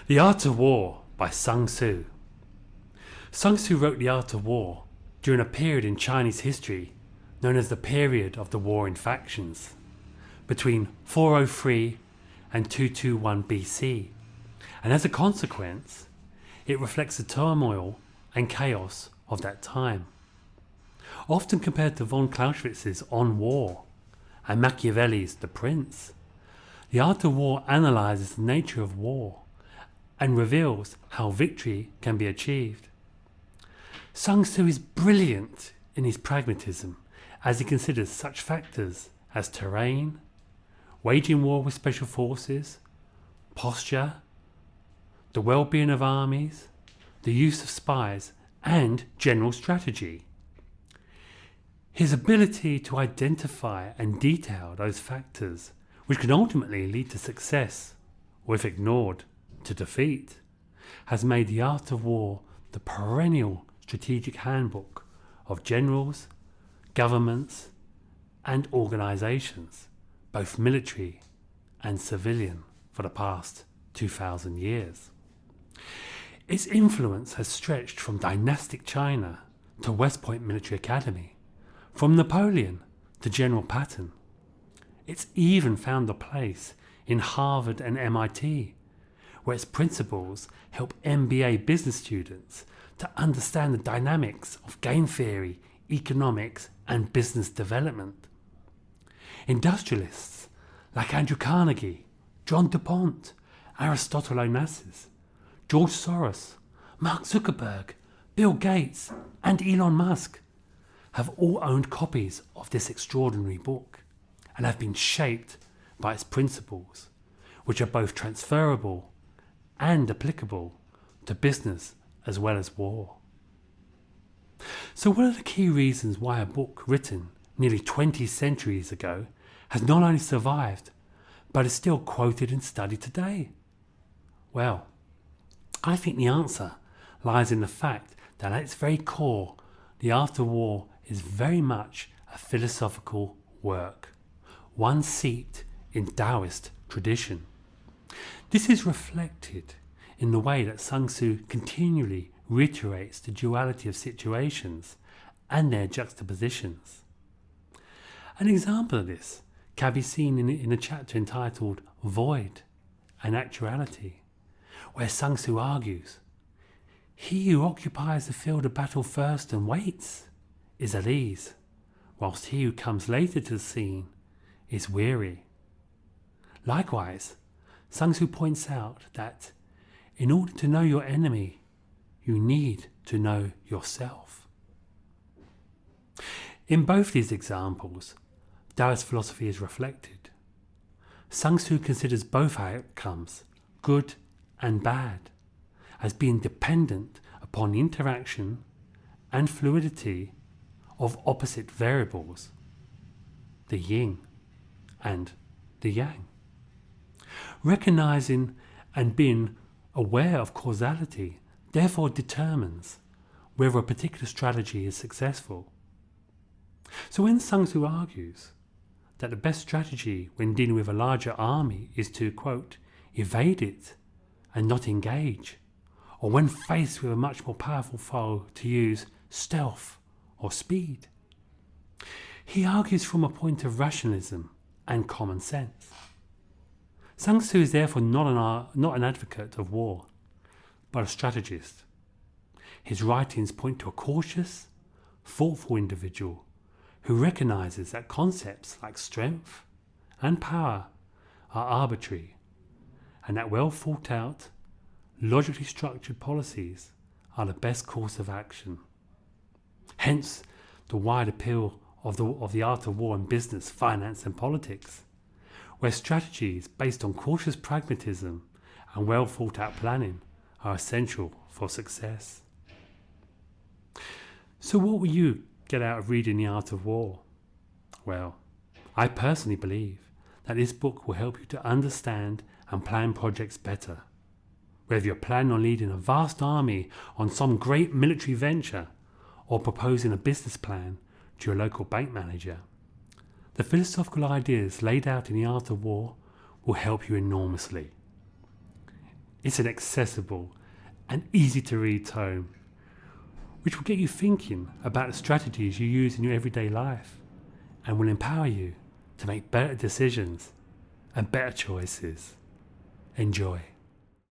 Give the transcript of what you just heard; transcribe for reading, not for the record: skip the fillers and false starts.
The Art of War by Sun Tzu. Sun Tzu wrote The Art of War during a period in Chinese history known as the period of the War in Factions, between 403 and 221 BC, and as a consequence, it reflects the turmoil and chaos of that time. Often compared to von Clausewitz's On War and Machiavelli's The Prince, The Art of War analyses the nature of war and reveals how victory can be achieved. Sun Tzu is brilliant in his pragmatism as he considers such factors as terrain, waging war with special forces, posture, the well-being of armies, the use of spies, and general strategy. His ability to identify and detail those factors which can ultimately lead to success, or if ignored, to defeat, has made The Art of War the perennial strategic handbook of generals, governments, and organisations, both military and civilian, for the past 2,000 years. Its influence has stretched from dynastic China to West Point Military Academy, from Napoleon to General Patton. It's even found a place in Harvard and MIT, where its principles help MBA business students to understand the dynamics of game theory, economics, and business development. Industrialists like Andrew Carnegie, John DuPont, Aristotle Onassis, George Soros, Mark Zuckerberg, Bill Gates, and Elon Musk have all owned copies of this extraordinary book and have been shaped by its principles, which are both transferable and applicable to business as well as war. So what are the key reasons why a book written nearly 20 centuries ago has not only survived but is still quoted and studied today? Well, I think the answer lies in the fact that at its very core, The Art of War is very much a philosophical work, one seeped in Taoist tradition. This is reflected in the way that Sun Tzu continually reiterates the duality of situations and their juxtapositions. An example of this can be seen in a chapter entitled Void and Actuality, where Sun Tzu argues, "He who occupies the field of battle first and waits is at ease, whilst he who comes later to the scene is weary." Likewise, Sun Tzu points out that in order to know your enemy, you need to know yourself. In both these examples, Taoist philosophy is reflected. Sun Tzu considers both outcomes, good and bad, as being dependent upon the interaction and fluidity of opposite variables, the yin and the yang. Recognizing and being aware of causality therefore determines whether a particular strategy is successful. So when Sun Tzu argues that the best strategy when dealing with a larger army is to, quote, evade it and not engage, or when faced with a much more powerful foe to use stealth or speed, he argues from a point of rationalism and common sense. Sun Tzu is therefore not an advocate of war, but a strategist. His writings point to a cautious, thoughtful individual who recognizes that concepts like strength and power are arbitrary, and that well thought out, logically structured policies are the best course of action. Hence the wide appeal of the art of war in business, finance and politics, where strategies based on cautious pragmatism and well thought out planning are essential for success. So what will you get out of reading The Art of War? Well, I personally believe that this book will help you to understand and plan projects better. Whether you're planning on leading a vast army on some great military venture or proposing a business plan to your local bank manager, the philosophical ideas laid out in The Art of War will help you enormously. It's an accessible and easy to read tome, which will get you thinking about the strategies you use in your everyday life and will empower you to make better decisions and better choices. Enjoy.